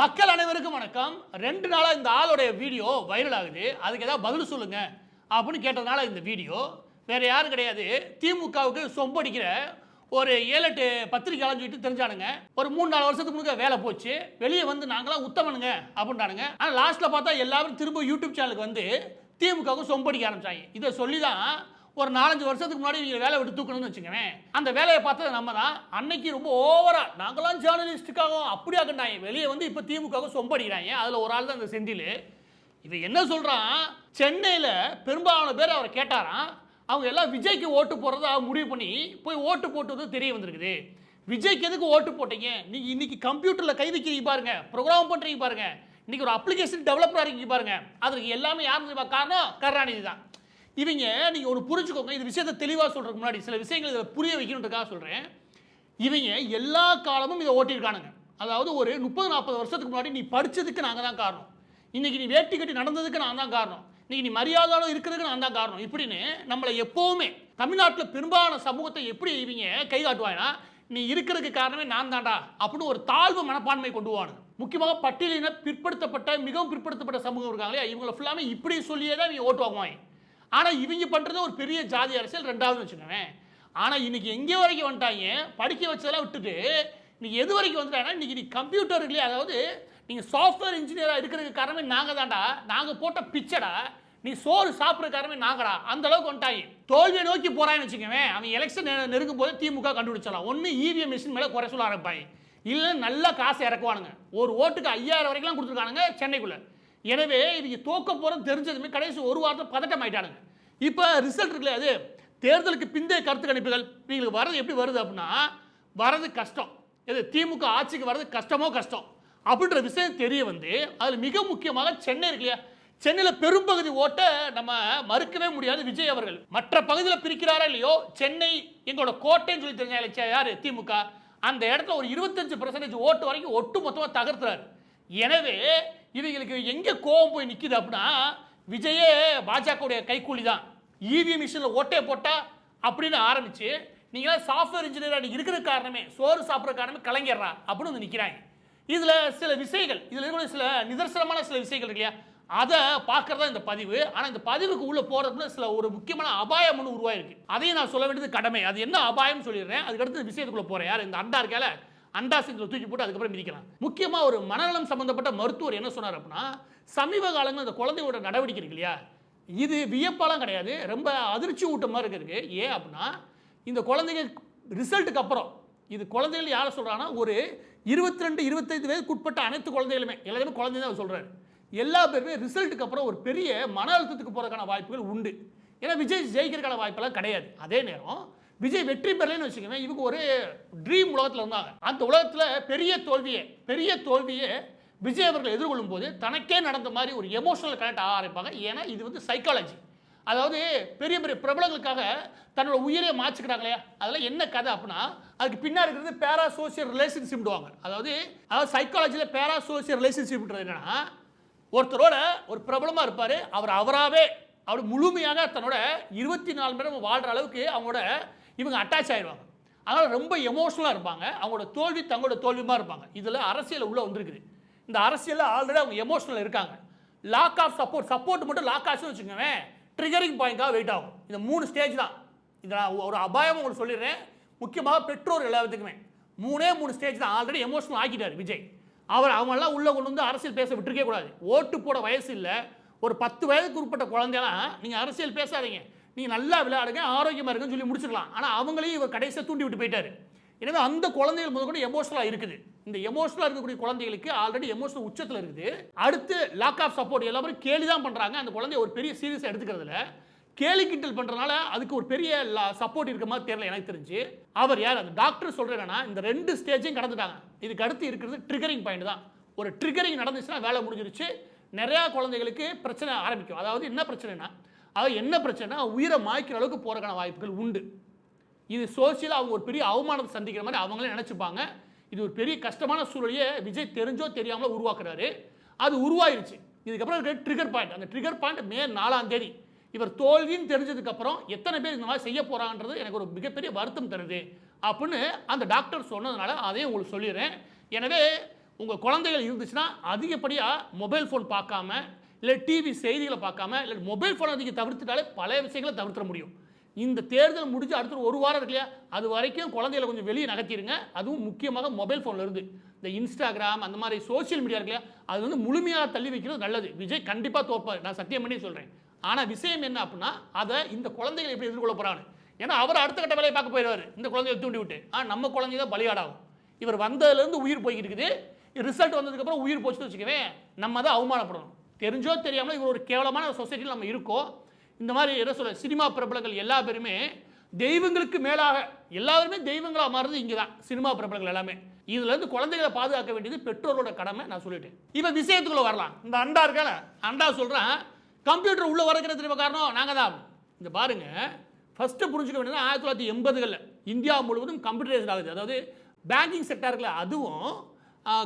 மக்கள் அனைவருக்கும் வணக்கம். 2 நாளா இந்த ஆளுடைய வீடியோ வைரல் ஆகுது. அதுக்கு ஏதாவது பதில் சொல்லுங்க அப்படின்னு கேட்டதுனால இந்த வீடியோ. வேற யாரும் கிடையாது. திமுகவுக்கு சொம்படிக்கிற ஒரு 7-8 பத்திரிகையாளர் சொல்லிட்டு தெரிஞ்சானுங்க. ஒரு 3-4 வருஷத்துக்கு முன்னாடி வேலை போச்சு. வெளியே வந்து நாங்களாம் உத்தமனுங்க அப்படின்றானுங்க. ஆனால் லாஸ்ட்டில் பார்த்தா எல்லாரும் திரும்ப யூடியூப் சேனலுக்கு வந்து திமுகவுக்கு சொம்படிக்க ஆரம்பிச்சாங்க. இதை சொல்லி தான் ஒரு 4-5 வருஷத்துக்கு முன்னாடி நீங்கள் வேலை விட்டு தூக்கணும்னு வச்சுக்கவேன். அந்த வேலையை பார்த்தது நம்ம தான். அன்னைக்கு ரொம்ப ஓவரா நாங்களாம் ஜேர்னலிஸ்டுக்காக அப்படியே ஆகிட்டாங்க. வெளியே வந்து இப்போ திமுக சொம்படிக்கிறாங்க. அதில் ஒரு ஆள் தான் இந்த செந்தில். இவன் என்ன சொல்கிறான், சென்னையில் பெரும்பாலான பேர் அவரை கேட்டாராம். அவங்க எல்லாம் விஜய்க்கு ஓட்டு போடுறதா முடிவு பண்ணி போய் ஓட்டு போட்டது தெரிய வந்திருக்குது. விஜய்க்கு எதுக்கு ஓட்டு போட்டீங்க? நீங்கள் இன்னைக்கு கம்ப்யூட்டரில் கை வைக்கிறீங்க பாருங்க, ப்ரோக்ராம் பண்ணுறீங்க பாருங்க, இன்னைக்கு ஒரு அப்ளிகேஷன் டெவலப்பராக இருக்கீங்க பாருங்க, அதுக்கு எல்லாமே யார் காரணம்? கருணாநிதி தான். இவங்க நீங்கள் ஒரு புரிஞ்சுக்கோங்க. இது விஷயத்தை தெளிவாக சொல்கிறதுக்கு முன்னாடி சில விஷயங்கள் இதை புரிய வைக்கணுன்றதுக்காக சொல்கிறேன். இவங்க எல்லா காலமும் இதை ஓட்டியிருக்கானுங்க. அதாவது ஒரு 30-40 வருஷத்துக்கு முன்னாடி நீ படித்ததுக்கு நாங்கள் தான் காரணம், இன்னைக்கு நீ வேட்டி கட்டி நடந்ததுக்கு நான் தான் காரணம், இன்னைக்கு நீ மரியாதையோடு இருக்கிறதுக்கு நான் தான் காரணம், இப்படின்னு நம்மளை எப்போவுமே தமிழ்நாட்டில் பெரும்பாலான சமூகத்தை எப்படி இவங்க கை காட்டுவாங்கன்னா, நீ இருக்கிறதுக்கு காரணமே நான் தாண்டா அப்படின்னு ஒரு தாழ்வு மனப்பான்மை கொண்டு போவானுங்க. முக்கியமாக பட்டியலின பிற்படுத்தப்பட்ட மிகவும் பிற்படுத்தப்பட்ட சமூகம் இருக்காங்களே, இவங்களை ஃபுல்லாமே இப்படி சொல்லியே தான் இவங்க ஓட்டு வாங்குவாங்க. ஆனால் இவங்க பண்ணுறது ஒரு பெரிய ஜாதி அரசியல், ரெண்டாவது வச்சுக்கோவேன். ஆனால் இன்னைக்கு எங்கே வரைக்கும் வந்துட்டாங்க, படிக்க வச்சதெல்லாம் விட்டுட்டு இன்னைக்கு எது வரைக்கும் வந்துட்டாங்கன்னா, இன்னைக்கு நீ கம்ப்யூட்டர் இல்லையா, அதாவது நீங்கள் சாஃப்ட்வேர் இன்ஜினியராக இருக்கிறதுக்கு காரணமே நாங்கள் தான்டா, நாங்கள் போட்ட பிச்சடா, நீ சோறு சாப்பிட்ற காரணமே நாங்கடா, அந்த அளவுக்கு வந்துட்டாங்க. தோல்வியை நோக்கி போகிறான்னு வச்சுக்கவேன். அவன் எலெக்ஷன் நெருங்கும் போது திமுக கண்டுபிடிச்சலாம். ஒன்று இவிஎம் மிஷின் மேலே குறை சொல்ல ஆரம்பிப்பாங்க, இல்லை நல்லா காசு இறக்குவானுங்க. ஒரு ஓட்டுக்கு 5000 வரைக்கும் கொடுத்துருக்கானுங்க சென்னைக்குள்ளே. எனவே இவங்க தோக்க போகிறது தெரிஞ்சதுமே கடைசி ஒரு வாரத்தில் பதட்டம் ஆயிட்டானுங்க. இப்போ ரிசல்ட் இருக்குல்ல, அது தேர்தலுக்கு பிந்தைய கருத்து கணிப்புகள் இவங்களுக்கு வரது எப்படி வருது அப்படின்னா, வரது கஷ்டம். எது திமுக ஆட்சிக்கு வர்றது கஷ்டமோ கஷ்டம் அப்படின்ற விஷயம் தெரிய வந்து, அதில் மிக முக்கியமாக சென்னை இருக்கு இல்லையா, சென்னையில் பெரும்பகுதி ஓட்டை நம்ம மறுக்கவே முடியாது. விஜய் அவர்கள் மற்ற பகுதியில் பிரிக்கிறாரா இல்லையோ, சென்னை எங்களோட கோட்டைன்னு சொல்லி தெரிஞ்சா யார்? திமுக. அந்த இடத்துல ஒரு 25% ஓட்டு வரைக்கும் ஒட்டு மொத்தமாக தகர்த்துறாரு. எனவே இவங்களுக்கு எங்கே கோபம் போய் நிற்கிது அப்படின்னா, விஜயே பாஜகவுடைய கைக்கூலி தான், இவிஎம் மிஷினில் ஓட்டே போட்டா அப்படின்னு ஆரம்பிச்சு, நீங்களாம் சாஃப்ட்வேர் இன்ஜினியராக நீங்கள் இருக்கிற காரணமே, சோறு சாப்பிட்ற காரணமே கலைஞர்றா அப்படின்னு வந்து நிற்கிறாங்க. இதில் சில விஷயங்கள், இதில் இருக்கிற சில நிதர்சனமான சில விஷயங்கள் இல்லையா, அதை பார்க்கறதா இந்த பதிவு. ஆனால் இந்த பதிவுக்கு உள்ளே போகிறதுக்குள்ள சில ஒரு முக்கியமான அபாயம் ஒன்று உருவாயிருக்கு. அதையும் நான் சொல்ல வேண்டியது கடமை. அது என்ன அபாயம் சொல்லிடுறேன், அதுக்கடுத்து விஷயத்துக்குள்ளே போகிறேன். யார் இந்த அண்டா இருக்கால, அண்டா சிங்கில் தூக்கி போட்டு அதுக்கப்புறம் மிதிக்கலாம். முக்கியமாக ஒரு மனநலம் சம்பந்தப்பட்ட மருத்துவர் என்ன சொன்னார் அப்படின்னா, சமீப காலங்கள் இந்த குழந்தையோட நடவடிக்கை இருக்கு இல்லையா, இது வியப்பாலாம் கிடையாது, ரொம்ப அதிர்ச்சி ஊட்ட மாதிரி இருக்குது. ஏன் அப்படின்னா, இந்த குழந்தைங்க ரிசல்ட்டுக்கு அப்புறம், இது குழந்தைகள் யாரை சொல்கிறாங்கன்னா, ஒரு 22-25 வயதுக்கு உட்பட்ட அனைத்து குழந்தைகளுமே, எல்லாருமே குழந்தை தான் சொல்கிறாரு, எல்லா பேருமே ரிசல்ட்டுக்கு அப்புறம் ஒரு பெரிய மன அழுத்தத்துக்கு போகிறதுக்கான வாய்ப்புகள் உண்டு. ஏன்னா விஜய் ஜெயிக்கிறதுக்கான வாய்ப்பெல்லாம் கிடையாது. அதே நேரம் விஜய் வெற்றி பெறலன்னு வச்சுக்கோங்க, இவங்க ஒரு ட்ரீம் உலகத்தில் இருந்தாங்க. அந்த உலகத்தில் பெரிய தோல்வியை விஜய் அவர்கள் எதிர்கொள்ளும் போது தனக்கே நடந்த மாதிரி ஒரு எமோஷனல் கனெக்ட் ஆக ஆரம்பிப்பாங்க. ஏன்னா இது வந்து சைக்காலஜி. அதாவது பெரிய பெரிய பிரபலங்களுக்காக தன்னோட உயிரை மாற்றிக்கிறாங்க இல்லையா, அதெல்லாம் என்ன கதை அப்படின்னா, அதுக்கு பின்னாடி இருக்கிறது பேராசோசியல் ரிலேஷன்ஷிப்டுவாங்க. அதாவது சைக்காலஜியில் பேராசோசியல் ரிலேஷன்ஷிப்ன்றது என்னன்னா, ஒருத்தரோட ஒரு பிரபலமாக இருப்பார், அவராகவே அப்படி முழுமையாக தன்னோட 24 மணி நேரம் வாழ்கிற அளவுக்கு அவங்களோட இவங்க அட்டாச் ஆகிடுவாங்க. அதனால் ரொம்ப எமோஷனலாக இருப்பாங்க. அவங்களோட தோல்வி தங்களோட தோல்வியுமாக இருப்பாங்க. இதில் அரசியல் உள்ளே வந்துருக்குது. இந்த அரசியலில் ஆல்ரெடி அவங்க எமோஷனல் இருக்காங்க. லாக் ஆஃப் சப்போர்ட் மட்டும் லாக் ஆச்சுன்னு வச்சுக்கோங்க, ட்ரிகரிங் பாயிண்ட்டாக வெயிட் ஆகும். இந்த 3 ஸ்டேஜ் தான். இதை நான் ஒரு அபாயம் உங்களுக்கு சொல்லிடுறேன். முக்கியமாக பெற்றோர் எல்லாத்துக்குமே 3 ஸ்டேஜ் தான். ஆல்ரெடி எமோஷனல் ஆக்கிட்டார் விஜய். அவங்கெல்லாம் உள்ளே கொண்டு வந்து அரசியல் பேச விட்டுருக்கே கூடாது. ஓட்டு போட வயசு இல்லை, ஒரு 10 வயதுக்கு உட்பட்ட குழந்தைலாம் நீங்கள் அரசியல் பேசாதீங்க, நீங்கள் நல்லா விளையாடுங்க, ஆரோக்கியமாக இருக்குன்னு சொல்லி முடிச்சிடலாம். ஆனால் அவங்களையும் இவர் கடைசியாக தூண்டி விட்டு போயிட்டார். எனவே அந்த குழந்தைகள் முதல் கூட எமோஷனலாக இருக்குது. இந்த எமோஷனலாக இருக்கக்கூடிய குழந்தைகளுக்கு ஆல்ரெடி எமோஷனல் உச்சத்தில் இருக்குது. அடுத்து லாக் ஆஃப் சப்போர்ட், எல்லாரும் கேலி தான் பண்ணுறாங்க. அந்த குழந்தைய ஒரு பெரிய சீரியஸாக எடுத்துக்கிறதுல கேலி கிண்டல் பண்ணுறதுனால அதுக்கு ஒரு பெரிய சப்போர்ட் இருக்க மாதிரி தெரியல எனக்கு தெரிஞ்சு. அவர் யார் அந்த டாக்டர் சொல்கிறேன்னா, இந்த 2 ஸ்டேஜையும் கடந்துட்டாங்க. இதுக்கு அடுத்து இருக்கிறது ட்ரிகரிங் பாயிண்ட் தான். ஒரு ட்ரிகரிங் நடந்துச்சுன்னா வேலை முடிஞ்சிருச்சு. நிறையா குழந்தைகளுக்கு பிரச்சனை ஆரம்பிக்கும். அதாவது என்ன பிரச்சனைனா, உயிரை மாய்க்கிற அளவுக்கு போகிறதுக்கான வாய்ப்புகள் உண்டு. இது சோசியலாக அவங்க ஒரு பெரிய அவமானத்தை சந்திக்கிற மாதிரி அவங்களே நினச்சிப்பாங்க. இது ஒரு பெரிய கஷ்டமான சூழலையே விஜய் தெரிஞ்சோ தெரியாமலோ உருவாக்குறாரு. அது உருவாயிருச்சு. இதுக்கப்புறம் இருக்கிற ட்ரிகர் பாயிண்ட், அந்த ட்ரிகர் பாயிண்ட் மே 4ஆம் தேதி. இவர் தோல்வின்னு தெரிஞ்சதுக்கப்புறம் எத்தனை பேர் இந்த மாதிரி செய்ய போகிறாங்கன்றது எனக்கு ஒரு மிகப்பெரிய வருத்தம் தருது அப்படின்னு அந்த டாக்டர் சொன்னதுனால அதையும் உங்களுக்கு சொல்லிடுறேன். எனவே உங்கள் குழந்தைகள் இருந்துச்சுன்னா அதிகப்படியாக மொபைல் ஃபோன் பார்க்காம, இல்லை டிவி செய்திகளை பார்க்காம, இல்லை மொபைல் ஃபோன் அதிகம் தவிர்த்துட்டாலே பல விஷயங்களை தவிர்த்திட முடியும். இந்த தேர்தல் முடிஞ்சு அடுத்த ஒரு வாரம் இருக்கு இல்லையா, அது வரைக்கும் குழந்தைகளை கொஞ்சம் வெளியே நகர்த்திடுங்க. அதுவும் முக்கியமாக மொபைல் ஃபோனில் இருந்து இந்த இன்ஸ்டாகிராம் அந்த மாதிரி சோஷியல் மீடியா இருக்கு இல்லையா, அது வந்து முழுமையாக தள்ளி வைக்கிறது நல்லது. விஜய் கண்டிப்பாக தோற்பார், நான் சத்தியம் பண்ணி சொல்கிறேன். ஆனால் விஷயம் என்ன அப்படின்னா, அதை இந்த குழந்தைகள் எப்படி எதிர்கொள்ள போகிறாங்க. ஏன்னா அவர் அடுத்த கட்ட வேலையை பார்க்க போயிடுவார் இந்த குழந்தையை தூண்டி விட்டு. நம்ம குழந்தை தான் பலியாடாகும். இவர் வந்ததுலேருந்து உயிர் போய்கிட்டு இருக்குது. ரிசல்ட் வந்ததுக்கப்புறம் உயிர் போச்சுன்னு வச்சுக்கவே நம்ம தான் அவமானப்படணும். தெரிஞ்சோ தெரியாமல் இவர் ஒரு கேவலமான சொசைட்டியில் நம்ம இருக்கோம். இந்த மாதிரி என்ன சொல்ல, சினிமா பிரபலங்கள் எல்லா பேருமே தெய்வங்களுக்கு மேலாக எல்லாருமே தெய்வங்களாக மாறுறது இங்கே தான். சினிமா பிரபலங்கள் எல்லாமே இதுலேருந்து குழந்தைகளை பாதுகாக்க வேண்டியது பெற்றோரோட கடமை. நான் சொல்லிட்டேன். இப்போ விஷயத்துக்குள்ள வரலாம். இந்த அண்டா இருக்கல, அண்டா சொல்கிறேன், கம்ப்யூட்டர் உள்ளே வரக்கிறது திரும்ப காரணம் நாங்கள் தான். இந்த பாருங்க, ஃபஸ்ட்டு புரிஞ்சுக்க வேண்டியது 1980களில் இந்தியா முழுவதும் கம்ப்யூட்டரைஸ்ட் ஆகுது. அதாவது பேங்கிங் செக்டாருக்குல, அதுவும்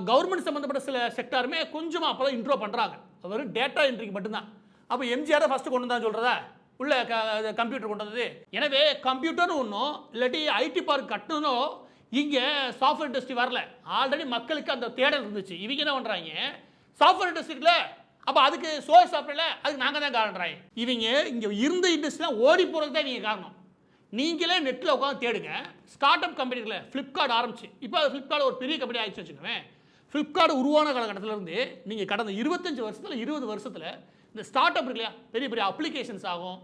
கவர்மெண்ட் சம்மந்தப்பட்ட சில செக்டாருமே கொஞ்சமாக அப்போ தான் இன்ட்ரோ பண்ணுறாங்க. வெறும் டேட்டா என்ட்ரிக்கு மட்டும்தான். அப்போ எம்ஜிஆரை ஃபஸ்ட்டு கொண்டு தான் சொல்கிறதா உள்ள கம்ப்யூட்டர் கொண்டு வந்தது. எனவே கம்ப்யூட்டர்னு ஒன்றும் இல்லாட்டி ஐடி பார்க் கட்டணும், இங்கே சாஃப்ட்வேர் இண்டஸ்ட்ரி வரல. ஆல்ரெடி மக்களுக்கு அந்த தேடல் இருந்துச்சு. இவங்க என்ன பண்ணுறாங்க, சாஃப்ட்வேர் இண்டஸ்ட்ரியில் அப்போ அதுக்கு சோர்ஸ் சாப்பிடல, அதுக்கு நாங்கள் தான் காரணம். இவங்க இங்கே இருந்த இண்டஸ்ட்ரிலாம் ஓடி போகிறது தான் நீங்கள் காரணம். நீங்களே நெட்டில் உட்காந்து தேடுங்க. ஸ்டார்ட் அப் கம்பெனிகளை ஃப்ளிப்கார்ட் ஆரம்பிச்சு, இப்போ ஃப்ளிப்கார்ட் ஒரு பெரிய கம்பெனி ஆயிடுச்சு வச்சுக்கோங்க. ஃப்ளிப்கார்ட் உருவான காலகட்டத்திலேருந்து நீங்கள் கடந்த 25 வருஷத்தில் 20 வருஷத்தில் இந்த ஸ்டார்ட் அப் இருக்கு இல்லையா, பெரிய பெரிய அப்ளிகேஷன்ஸ் ஆகும்,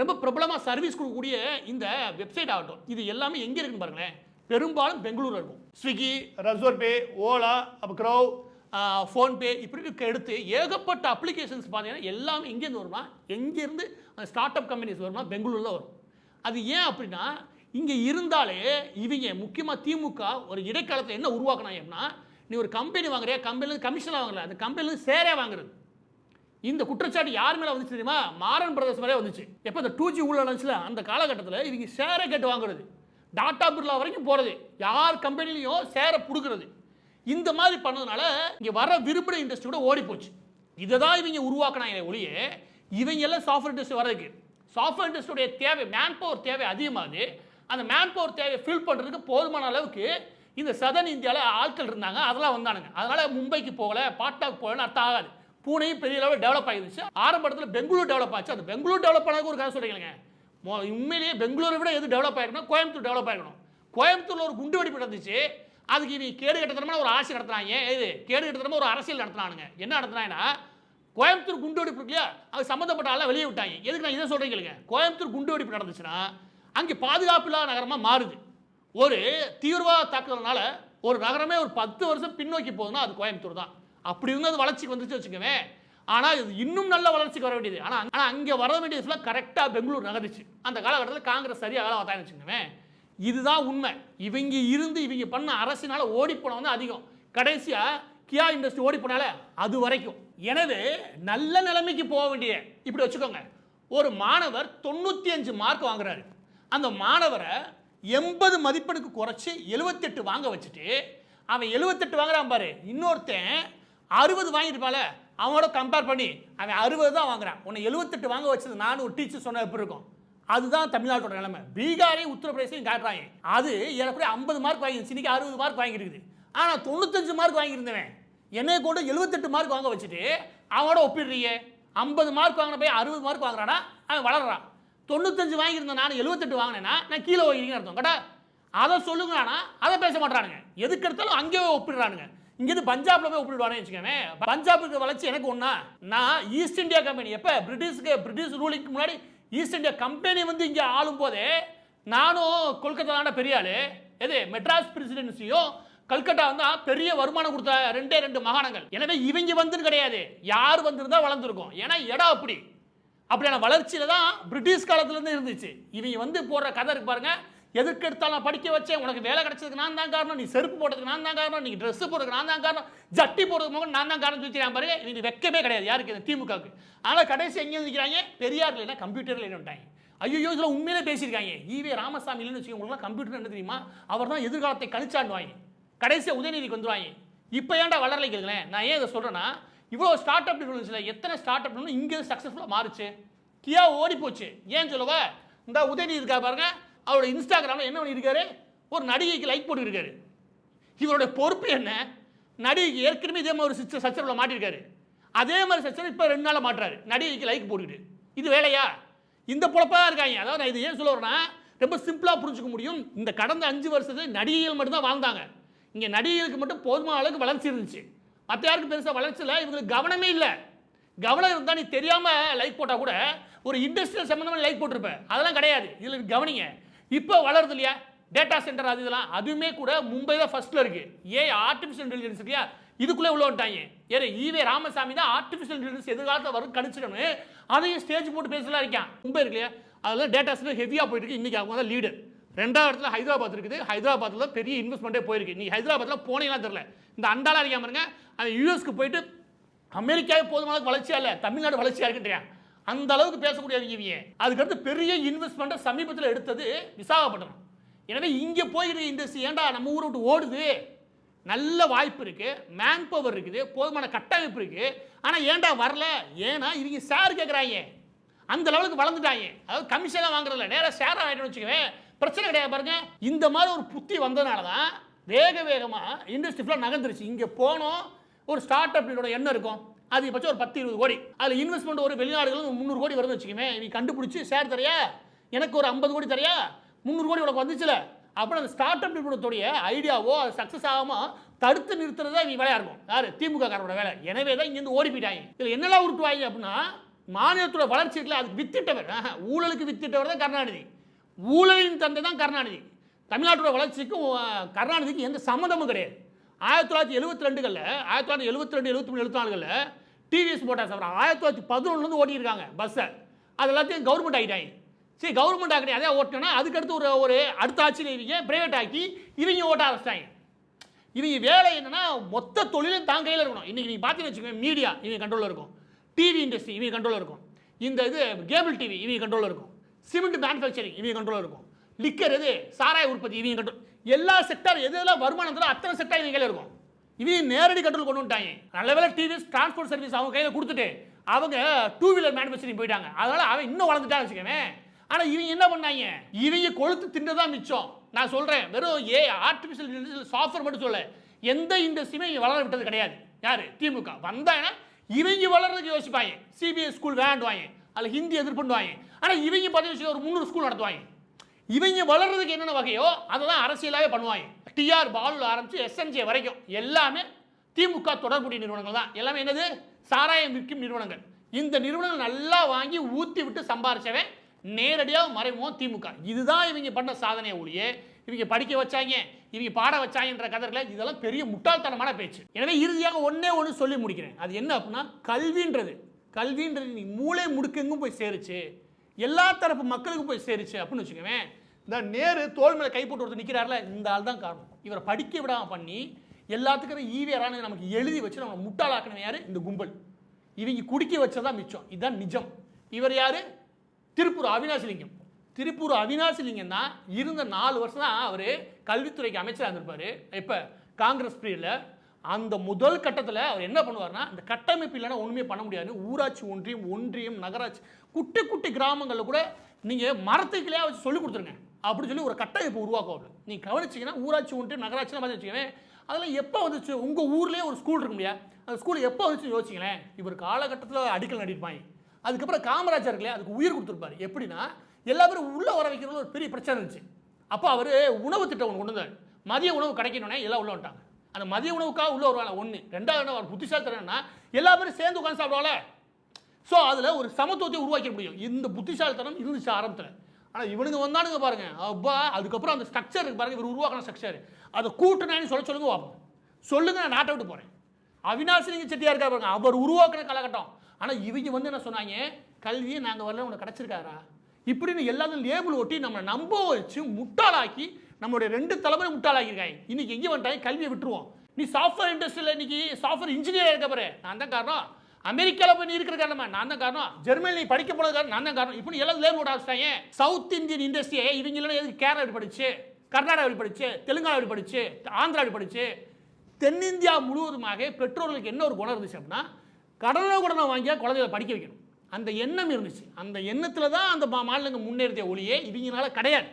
ரொம்ப பிரபலமாக சர்வீஸ் கொடுக்கக்கூடிய இந்த வெப்சைட் ஆகட்டும், இது எல்லாமே எங்கே இருக்குன்னு பாருங்களேன். பெரும்பாலும் பெங்களூர் இருக்கும். ஸ்விக்கி, ரெசோர்பே, ஓலா, அப்போ க்ரௌ, ஃபோன்பே இப்படி எடுத்து ஏகப்பட்ட அப்ளிகேஷன்ஸ் பார்த்தீங்கன்னா எல்லாமே எங்கேருந்து வருமா, எங்கேருந்து அந்த ஸ்டார்ட் அப் கம்பெனிஸ் வருமா, பெங்களூரில் வரும். அது ஏன் அப்படின்னா, இங்கே இருந்தாலே இவங்க முக்கியமாக திமுக ஒரு இடைக்காலத்தில் என்ன உருவாக்கினாங்க அப்படின்னா, நீ ஒரு கம்பெனி வாங்குறியா, கம்பெனிலேருந்து கமிஷனாக வாங்கல, அந்த கம்பெனிலேருந்து சேரே வாங்குறது. இந்த குற்றச்சாட்டு யார் மேலே வந்துச்சு தெரியுமா, மாறன் பிரதேச மேலே வந்துச்சு. எப்போ இந்த 2G உள்ள நடந்துச்சுல அந்த காலகட்டத்தில் இவங்க சேரை கேட்டு வாங்குறது, டாட்டா பிர்லா வரைக்கும் போகிறது, யார் கம்பெனிலையும் சேரை பிடுக்கிறது. இந்த மாதிரி பண்ணதுனால இங்கே வர விரும்புகிற இண்டஸ்ட்ரியோட ஓடி போச்சு. இதை தான் இவங்க உருவாக்கினாங்க ஒழிய இவங்க எல்லாம் சாஃப்ட்வேர் இண்டஸ்ட்ரி வரதுக்கு. சாஃப்ட்வேர் இண்டஸ்ட்ரியோடைய தேவை, மேன் பவர் தேவை அதிகமாகுது. அந்த மேன் பவர் தேவையை ஃபில் பண்ணுறதுக்கு போதுமான அளவுக்கு இந்த சதன் இந்தியாவில் ஆட்கள் இருந்தாங்க, அதெல்லாம் வந்தானுங்க. அதனால் மும்பைக்கு போகலை, பாட்னாக்கு போகலன்னு அர்த்தம் ஆகாது. பூனையும் பெரிய அளவில் டெவலப் ஆகிடுச்சு. ஆரம்பத்தில் பெங்களூர் டெவலப் ஆச்சு. அந்த பெங்களூர் டெவலப் ஆனதுக்கு ஒரு கதை சொல்கிறீங்க. உண்மையிலேயே பெங்களூரை விட எது டெவலப் ஆகிருக்கணும், கோயம்புத்தூர் டெவலப் ஆகிருக்கணும். கோயம்புத்தூரில் ஒரு குண்டு வெடிப்பு நடந்துச்சு. அதுக்கு நீ கேடு கட்டத்தனமான ஒரு ஆட்சி நடத்துனாங்க. இது கேடு கட்டத்தனமாக ஒரு அரசியல் நடத்தினானுங்க. என்ன நடத்தினாங்கன்னா, கோயம்புத்தூர் குண்டு வெடிப்பு இருக்கு இல்லையா, அது சம்மந்தப்பட்ட ஆளாக வெளியே விட்டாங்க. எதுக்கு நான் இதை சொல்கிறீங்க, கோயம்புத்தூர் குண்டு வெடிப்பு நடந்துச்சுன்னா அங்கே பாதுகாப்பு இல்லாத நகரமாக மாறுது. ஒரு தீவிரவாத தாக்குதல்னால ஒரு நகரமே ஒரு 10 வருஷம் பின்னோக்கி போகுதுன்னா அது கோயம்புத்தூர் தான். அப்படி இருந்து அது வளர்ச்சிக்கு வந்துச்சு வச்சுக்கவே. ஆனால் இது இன்னும் நல்ல வளர்ச்சிக்கு வர வேண்டியது. ஆனால் அங்கே வர வேண்டியது ஃபுல்லாக கரெக்டாக பெங்களூர் நகர்ந்துச்சு. அந்த காலகட்டத்தில் காங்கிரஸ் சரியாக வேலை பார்த்தாங்கன்னு வச்சுக்கவே. இதுதான் உண்மை. இவங்க இருந்து இவங்க பண்ண அரசினால ஓடி போனவங்க அதிகம். கடைசியாக கியா இண்டஸ்ட்ரி ஓடி போனால அது வரைக்கும். எனவே நல்ல நிலைமைக்கு போக வேண்டிய, இப்படி வச்சுக்கோங்க, ஒரு மாணவர் 95 மார்க் வாங்குறாரு. அந்த மாணவரை 80 மதிப்பெண்ணுக்கு குறைச்சி 78 வாங்க வச்சுட்டு அவன் 78 வாங்குறான் பாரு, இன்னொருத்தன் 60 வாங்கியிருப்பால, அவனோட கம்பேர் பண்ணி அவன் 60 தான் வாங்குறான். உன்னை 78 வாங்க வச்சது நான் ஒரு டீச்சர் சொன்ன எப்படி இருக்கும். அதுதான் தமிழ்நாட்டோட நிலைமை. பீகாரையும் உத்தரப்பிரதேசையும் காட்டுறாங்க. அது ஏறக்குறைய 50 மார்க் வாங்கிருச்சு, இன்னைக்கு 60 மார்க் வாங்கியிருக்குது. ஆனால் 95 மார்க் வாங்கியிருந்தவன் என்னைய கூட 78 மார்க் வாங்க வச்சுட்டு அவனோட ஒப்பிடுறீங்க. 50 மார்க் வாங்கின போய் 60 மார்க் வாங்குறானா, அவன் வளர்றான். 95 வாங்கியிருந்தேன், நான் 78 வாங்கினேன்னா நான் கீழே வாங்கிருக்கேன்னு அர்த்தம். கேட்டா அதை சொல்லுங்கண்ணா, அதை பேச மாட்டானுங்க. எதுக்கு எடுத்தாலும் அங்கேயே ஒப்பிடுறானுங்க. இங்கேருந்து பஞ்சாப்ல போய் ஒப்பிடுவானே வச்சுக்கோங்க. பஞ்சாபுக்கு வளர்ச்சி எனக்கு ஒன்றா, நான் ஈஸ்ட் இந்தியா கம்பெனி எப்போ பிரிட்டிஷ் ரூலிங்க்கு முன்னாடி ஈஸ்ட் இந்தியா கம்பெனி வந்து இங்கே ஆளும் போதே நானும் கொல்கத்தாவோட பெரிய ஆள். எது மெட்ராஸ் பிரசிடென்சியும் கல்கட்டா வந்து பெரிய வருமானம் கொடுத்த 2 மாகாணங்கள். எனவே இவங்க வந்துன்னு கிடையாது, யார் வந்திருந்தா வளர்ந்துருக்கும். ஏன்னா இடம் அப்படியான வளர்ச்சியில தான் பிரிட்டிஷ் காலத்துலேருந்து இருந்துச்சு. இவங்க வந்து போடுற கதை இருக்கு பாருங்க. எதுக்கு எடுத்தாலும் நான் படிக்க வச்சேன், உனக்கு வேலை கிடைச்சதுக்கு நான் தான் காரணம், நீ செருப்பு போட்டதுக்கு நான் தான் காரணம், நீ ட்ரெஸ் போடுறதுக்கு நான் தான் காரணம், ஜட்டி போடுறதுக்கு நான் தான் காரணம் சொல்லிக்கிறேன் பாருங்க. இது வெக்கமே கிடையாது யாருக்கு, இந்த திமுகவுக்கு. ஆனால் கடைசி எங்கே நிற்கிறாங்க, பெரியார் இல்லைன்னா கம்ப்யூட்டரில் இல்லைன்னுட்டாங்க. ஐயோ இதில் உண்மையிலே பேசியிருக்காங்க. ஈவே ராமசாமி இல்லைன்னு வச்சுக்கோங்களா, கம்ப்யூட்டர் என்ன தெரியுமா, அவர் தான் எதிர்காலத்தை கணிச்சாண்டுவாங்க. கடைசியாக உதயநிதிக்கு வந்துடுவாங்க. இப்போ ஏன்டா வளரலை கேட்குறேன். நான் ஏன் இதை சொல்கிறேன்னா, இவ்வளோ ஸ்டார்ட் அப் இருந்துச்சுல, எத்தனை ஸ்டார்ட் அப் இங்கே சக்ஸஸ்ஃபுல்லாக மாறுச்சு. கியா ஓடி போச்சு. ஏன் சொல்லுவா, இந்த உதயநிதி இருக்கா பாருங்க, அவரோட இன்ஸ்டாகிராமில் என்ன பண்ணியிருக்காரு, ஒரு நடிகைக்கு லைக் போட்டுருக்காரு. இவருடைய பொறுப்பு என்ன, நடிகைக்கு ஏற்கனவே இதே மாதிரி ஒரு சச்சரவில் மாட்டிருக்காரு. அதே மாதிரி சச்சரவு இப்போ 2 நாளாக மாட்டுறாரு. நடிகைக்கு லைக் போட்டுக்கிட்டு. இது வேலையா? இந்த பொழப்பாக இருக்காங்க. அதாவது நான் இது ஏன் சொல்ல வரேன்னா, ரொம்ப சிம்பிளாக புரிஞ்சுக்க முடியும். இந்த கடந்த 5 வருஷத்தில் நடிகைகள் மட்டும்தான் வாழ்ந்தாங்க. இங்கே நடிகைகளுக்கு மட்டும் போதுமான அளவுக்கு வளர்ச்சி இருந்துச்சு. மற்ற யாருக்கும் பெருசாக வளர்ச்சி இல்லை. இவங்களுக்கு கவனமே இல்லை. கவனம் இருந்தால் நீ தெரியாமல் லைக் போட்டால் கூட ஒரு இண்டஸ்ட்ரியல் சம்மந்தமாக லைக் போட்டிருப்பேன். அதெல்லாம் கிடையாது. இதில் கவனிங்க. இப்போ வளருது இல்லையா டேட்டா சென்டர், அது இதெல்லாம் அதுவுமே கூட மும்பை தான் ஃபர்ஸ்ட்டில் இருக்குது. ஆர்டிஃபிஷியல் இன்டெலிஜென்ஸ் இல்லையா, இதுக்குள்ளே உள்ள வந்துட்டாங்க. ஈவே ராமசாமி தான் ஆர்டிஃபிஷியல் இன்டெலிஜென்ஸ் எதிர்காலத்தில் வரும் கணிச்சிடணும். அதையும் ஸ்டேஜ் போட்டு பேசலாம் இருக்கான். மும்பை இருக்கு இல்லையா, அதில் டேட்டா சென்டர் ஹெவியாக போயிட்டு இருக்கு. இன்றைக்கி அவங்க தான் லீடர். 2வது இடத்துல ஹைதராபாத் இருக்குது. ஹைதராபாத்தில் தான் பெரிய இன்வெஸ்ட்மெண்ட்டே போயிருக்கு. நீங்கள் ஹைதராபாத்தில் போனீங்கன்னா தெரியல, இந்த அண்டாலாம் இருக்காம இருங்க. அந்த யூஎஸ்க்கு போயிட்டு அமெரிக்காவே போதுமான வளர்ச்சியாக இல்லை, தமிழ்நாடு வளர்ச்சியாக இருக்குன்றியா. அந்த அளவுக்கு பேசக்கூடிய இவங்க. அதுக்கடுத்து பெரிய இன்வெஸ்ட்மெண்ட்டை சமீபத்தில் எடுத்தது விசாகப்பட்டினம். எனவே இங்கே போயிட்டு இண்டஸ்ட்ரி ஏன்டா நம்ம ஊரை விட்டு ஓடுது? நல்ல வாய்ப்பு இருக்குது, மேன் பவர் இருக்குது, போதுமான கட்டமைப்பு இருக்குது. ஆனால் ஏன்டா வரல? ஏன்னா இவங்க ஷேர் கேட்குறாங்க. அந்த லெவலுக்கு வளர்ந்துட்டாங்க. அதாவது கமிஷனாக வாங்குறதில்ல, நேராக ஷேராக ஆகிட்டு வச்சுக்கவே பிரச்சனை கிடையாது. பாருங்க, இந்த மாதிரி ஒரு புத்தி வந்ததுனால தான் வேகமாக இண்டஸ்ட்ரி ஃபுல்லாக நகர்ந்துருச்சு. இங்கே போனோம், ஒரு ஸ்டார்ட் அப் எண்ணம் இருக்கும், அதிகபட்சம் ஒரு 10-20 கோடி. அதில் இன்வெஸ்ட்மெண்ட் ஒரு வெளிநாடுகள் 300 கோடி வருதுன்னு வச்சுக்கோமே. நீ கண்டுபிடிச்சி ஷேர் தரையா, எனக்கு ஒரு 50 கோடி தரையா, 300 கோடி உனக்கு வந்துச்சுல. அப்புறம் அந்த ஸ்டார்ட் அப் நிறுவனத்துடைய ஐடியாவோ அது சக்ஸஸ் ஆகாமல் தடுத்து நிறுத்துறது தான் இவங்க வேலையாக இருக்கும். யார்? திமுக காரோட வேலை. எனவே தான் இங்கேருந்து ஓடி போயிட்டாங்க. இதில் என்னெல்லாம் உருட்டுவாங்க அப்படின்னா, மாநிலத்தோட வளர்ச்சி இருக்குல்ல, அதுக்கு வித்திட்டவர், ஊழலுக்கு வித்திட்டவர் தான் கருணாநிதி. ஊழலின் தந்தை தான் கருணாநிதி. தமிழ்நாட்டோட வளர்ச்சிக்கும் கருணாநிதிக்கு எந்த சம்மந்தமும் கிடையாது. 1972களில் 1972, 73, 74களில் டிவிஎஸ் மோட்டார்ஸ் அப்புறம் 1911 ஓட்டியிருக்காங்க பஸ்ஸை. அது எல்லாத்தையும் கவர்மெண்ட் ஆகிட்டாங்க. சரி, கவர்மெண்ட் ஆகிட்டே அதே ஓட்டினா அதுக்கடுத்து ஒரு அடுத்த ஆட்சியில் இவங்க பிரைவேட் ஆக்கி இவங்க ஓட்ட ஆரம்பிச்சிட்டாங்க. இவங்க வேலை என்னன்னா, மொத்த தொழிலும் தான் கையில் இருக்கணும். இன்றைக்கி நீங்கள் பார்த்தீங்கன்னு வச்சுக்கோங்க, மீடியா இவங்க கண்ட்ரோலில் இருக்கும், டிவி இண்டஸ்ட்ரி இவங்க கண்ட்ரோலில் இருக்கும், இந்த கேபிள் டிவி இவங்க கண்ட்ரோலில் இருக்கும், சிமெண்ட் மேனுஃபேக்சரிங் இவங்க கண்ட்ரோலில் இருக்கும், லிக்கர் சாராய உற்பத்தி இவங்க கண்ட்ரோல், எல்லா செக்டார் எதெல்லாம் வருமானத்தில் அத்தனை செக்டார் இவங்க கையில் இருக்கும். இவங்க நேரடி கண்ட்ரோல் கொண்டு வந்துட்டாங்க. நல்ல வேலை டிவிஎஸ் டிரான்ஸ்போர்ட் சர்வீஸ் அவங்க கையில் கொடுத்துட்டு அவங்க 2 வீலர் மேனுஃபேக்சரிங் போயிட்டாங்க. அதனால் அவன் இன்னும் வளர்ந்துட்டான்னு வச்சுக்கோங்க. ஆனால் இவங்க என்ன பண்ணாங்க? இவங்க கொழுத்து தின்னதான் மிச்சம். நான் சொல்கிறேன், வெறும் ஆர்டிஃபிஷியல் இன்டெலிஜென்ஸ் சாஃப்ட்வேர் மட்டும் சொல்ல, எந்த இண்டஸ்ட்ரியுமே இவங்க வளர விட்டது கிடையாது. யார்? திமுக. வந்தாங்கன்னா இவங்க வளர்றதுக்கு யோசிப்பாங்க. சிபிஎஸ் ஸ்கூல் வேண்டுவாங்க, அதில் ஹிந்தி எதிர்ப்புவாங்க. ஆனால் இவங்க பார்த்தீங்கன்னா ஒரு 300 ஸ்கூல் நடத்துவாங்க. இவங்க வளர்றதுக்கு என்னென்ன வகையோ அதெல்லாம் அரசியலாகவே பண்ணுவாங்க. டிஆர் பாலுல ஆரம்பித்து எஸ்என்ஜே வரைக்கும் எல்லாமே திமுக தொடர்புடைய நிறுவனங்கள் தான். எல்லாமே என்னது? சாராயம் விற்கும் நிறுவனங்கள். இந்த நிறுவனங்கள் நல்லா வாங்கி ஊற்றி விட்டு சம்பாரிச்சவன் நேரடியாக மறைமுகம் திமுக. இதுதான் இவங்க பண்ண சாதனையை ஒழிய இவங்க படிக்க வச்சாங்க, இவங்க பாட வச்சாங்கன்ற கதர்களை இதெல்லாம் பெரிய முட்டாள்தனமான பேச்சு. எனவே இறுதியாக ஒன்று சொல்லி முடிக்கிறேன். அது என்ன அப்படின்னா, கல்வின்றது நீ மூளை முடுக்கெங்கும் போய் சேருச்சு, எல்லா தரப்பு மக்களுக்கும் போய் சேருச்சு அப்படின்னு வச்சுக்கோங்க. இந்த நேரு தோல் மேலே கை போட்டு ஒருத்தர் நிற்கிறார்ல, இந்த ஆள் தான் காரணம். இவரை படிக்க விடாமல் பண்ணி எல்லாத்துக்கும் ஈவேரானு நமக்கு எழுதி வச்சு நம்ம முட்டாளாக்கணும். யார்? இந்த கும்பல். இவங்க குடிக்க வச்சதான் மிச்சம். இதுதான் நிஜம். இவர் யார்? திருப்பூர் அவினாசிலிங்கம். திருப்பூர் அவினாசிலிங்கம் தான் இருந்த 4 வருஷம் தான் அவர் கல்வித்துறைக்கு அமைச்சராக இருந்திருப்பார். இப்போ காங்கிரஸ் பீரியடில் அந்த முதல் கட்டத்தில் அவர் என்ன பண்ணுவார்னா, இந்த கட்டமைப்பு இல்லைன்னா ஒன்றுமே பண்ண முடியாது. ஊராட்சி ஒன்றியம் நகராட்சி குட்டி கிராமங்களில் கூட நீங்கள் மரத்துக்குள்ளே வச்சு சொல்லிக் கொடுத்துருங்க அப்படின்னு சொல்லி ஒரு கட்டமைப்பு உருவாக்குவாங்க. நீங்கள் கவனிச்சிங்கன்னா ஊராட்சி ஒன்றியம் நகராட்சிலாம் பார்த்து வச்சுக்கவேன், அதெல்லாம் எப்போ வந்துச்சு? உங்கள் ஊர்லேயே ஒரு ஸ்கூல் இருக்கு இல்லையா, அந்த ஸ்கூல் எப்போ வந்துச்சு யோசிச்சிங்களேன். இவர் காலகட்டத்தில் அடிக்கல் நடிப்பாங்க. அதுக்கப்புறம் காமராஜர் இல்லையா, அதுக்கு உயிர் கொடுத்துருப்பாரு. எப்படின்னா, எல்லா பேரும் உள்ளே வர வைக்கிறது ஒரு பெரிய பிரச்சனை இருந்துச்சு. அப்போ அவர் உணவு திட்டம் ஒன்று கொண்டு வந்தார். மதிய உணவு கிடைக்கணுன்னே எல்லாம் உள்ளே வந்துட்டாங்க. அந்த மதிய உணவுக்காக உள்ளே வருவாங்க. 1 2வது அவர் புத்திசாலித்தனம்னா எல்லா பேரும் சேர்ந்து உட்காந்து சாப்பிடுவாங்க. ஸோ அதில் ஒரு சமத்துவத்தை உருவாக்க முடியும். இந்த புத்திசாலித்தனம் இருந்துச்சு ஆரம்பத்தில். ஆனால் இவனுங்க வந்தானுங்க பாருங்க, அப்பா அதுக்கப்புறம் அந்த ஸ்ட்ரக்சர் இருக்கு பாருங்க, இவர் உருவாக்கின ஸ்ட்ரக்சர், அதை கூட்டுனான்னு சொல்லுங்க பார்ப்போம். சொல்லுங்க, நான் நாட்டை விட்டு போகிறேன். அவினாசிலிங்க செட்டியார் இருக்கார் பாருங்க, அவர் உருவாக்கின காலகட்டம். ஆனால் இவங்க வந்து என்ன சொன்னாங்க, கல்வியை நாங்கள் வரல உனக்கு கிடச்சிருக்காரா இப்படின்னு எல்லாத்தையும் லேபிள் ஒட்டி நம்மளை நம்ப வச்சு முட்டாளாக்கி நம்மளுடைய 2 தலைமுறை முட்டாளாக்கியிருக்காங்க. இன்னைக்கு எங்கே வந்துட்டாங்க? கல்வியை விட்டுருவோம். நீ சாஃப்ட்வேர் இண்டஸ்ட்ரியில் இன்னைக்கு சாஃப்ட்வேர் இன்ஜினியர் இருக்க பாரு, நான் தான் காரணம். அமெரிக்காவில் போய் நீ இருக்கிற காரணமா நான் தான் காரணம். ஜெர்மனி நீ படிக்க போனது காரணம் நான் தான் காரணம். இப்படி எல்லாம் லேபிள் விட ஆரம்பிச்சிட்டாங்க. சவுத் இந்தியன் இண்டஸ்ட்ரியை இவங்க எல்லாம் எதுக்கு கேரளா எப்படி படிச்சு, கர்நாடகா எப்படி படிச்சு, தெலுங்கானா எப்படி படிச்சு, ஆந்திரா எப்படி படிச்சு, தென்னிந்தியா முழுவதுமாக பெற்றோர்களுக்கு என்ன ஒரு குணம் இருந்துச்சு அப்படின்னா, கடனை வாங்கியா குழந்தைகளை படிக்க வைக்கணும். அந்த எண்ணம் இருந்துச்சு. அந்த எண்ணத்தில் தான் அந்த மாநிலங்கள் முன்னேறிய ஒளியே இவங்களால கிடையாது.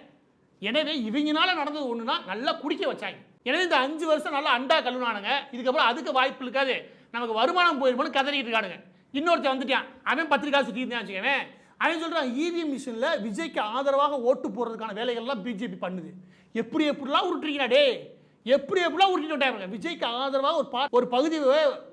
எனவே இவங்களால நடந்தது ஒன்றுனா நல்லா குடிக்க வச்சாங்க. எனவே இந்த 5 வருஷம் நல்லா அண்டா கழுவுனானுங்க. இதுக்கப்புறம் அதுக்கு வாய்ப்பு இருக்காது, நமக்கு வருமானம் போயிருமோன்னு கதறிட்டு இருக்கானுங்க. இன்னொருத்தன் வந்துட்டான், அவன் பத்திரிக்கை சுற்றி இருந்தான் வச்சுக்கவேன். அவன் சொல்கிறான் இவிஎம் மிஷினில் விஜய்க்கு ஆதரவாக ஓட்டு போடுறதுக்கான வேலைகள்லாம் பிஜேபி பண்ணுது. எப்படிலாம் உருட்டுறீங்களா டே, எப்படிலாம் உருட்டிட்டு விட்டாங்க. விஜய்க்கு ஆதரவாக ஒரு பகுதி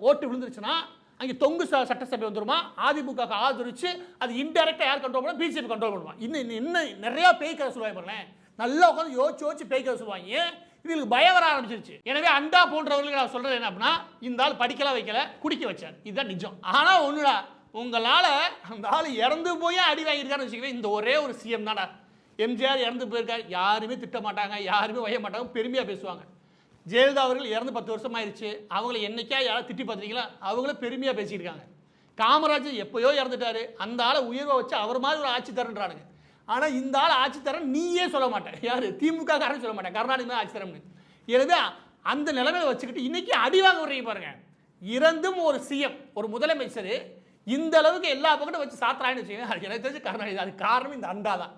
ஓட்டு விழுந்துருச்சுன்னா அங்கே தொங்கு சட்டசபை வந்துருமா, அதிமுக ஆதரிச்சு அது இன்டெரக்டாக யார் கண்ட்ரோல் பண்ணுவா, பிஜேபி கண்ட்ரோல் பண்ணுவான். இன்னும் நிறையா பேய் கதை சொல்லுவாங்க பாருங்களேன், நல்லா உட்காந்து யோசிச்சு பேய் கதை சொல்லுவாங்க. இவங்களுக்கு பயம் வர ஆரம்பிச்சிருச்சு. எனவே அண்டா போன்றவர்களுக்கு நான் சொல்றது என்ன அப்படின்னா, இந்த ஆள் படிக்கலாம் வைக்கல, குடிக்க வச்சார், இதுதான் நிஜம். ஆனால் ஒன்றுடா, உங்களால் அந்த ஆள் இறந்து போய் அடி வாங்கியிருக்காருன்னு வச்சுக்கவே, இந்த ஒரே ஒரு சிஎம் தான்டா. எம்ஜிஆர் இறந்து போயிருக்காரு, யாருமே திட்ட மாட்டாங்க, யாருமே வைய மாட்டாங்க, பெருமையாக பேசுவாங்க. ஜெயலலிதா அவர்கள் இறந்து 10 வருஷம் ஆயிடுச்சு, அவங்கள என்னைக்கா யாராவது திட்டி பார்த்துருக்கீங்களா, அவங்களும் பெருமையாக பேசியிருக்காங்க. காமராஜர் எப்போயோ இறந்துட்டாரு, அந்த ஆளை உயர்வை வச்சு அவர் மாதிரி ஒரு ஆட்சி தரன்றானுங்க. ஆனால் இந்த ஆள் ஆட்சி தரேன் நீயே சொல்ல மாட்டேன், யார் திமுக காரன் சொல்ல மாட்டேன், கருணாநிதி மாதிரி ஆட்சி தரம்னு. எனவே அந்த நிலைமையில வச்சுக்கிட்டு இன்னைக்கு அடி வாங்க விடுறீங்க பாருங்க. இறந்தும் ஒரு சிஎம், ஒரு முதலமைச்சர் இந்த அளவுக்கு எல்லா பக்கமும் வச்சு சாத்திரான்னு வச்சுக்கோங்க, எனக்கு தெரிஞ்சு கருணாநிதி. அது காரணம் இந்த அண்டா தான்.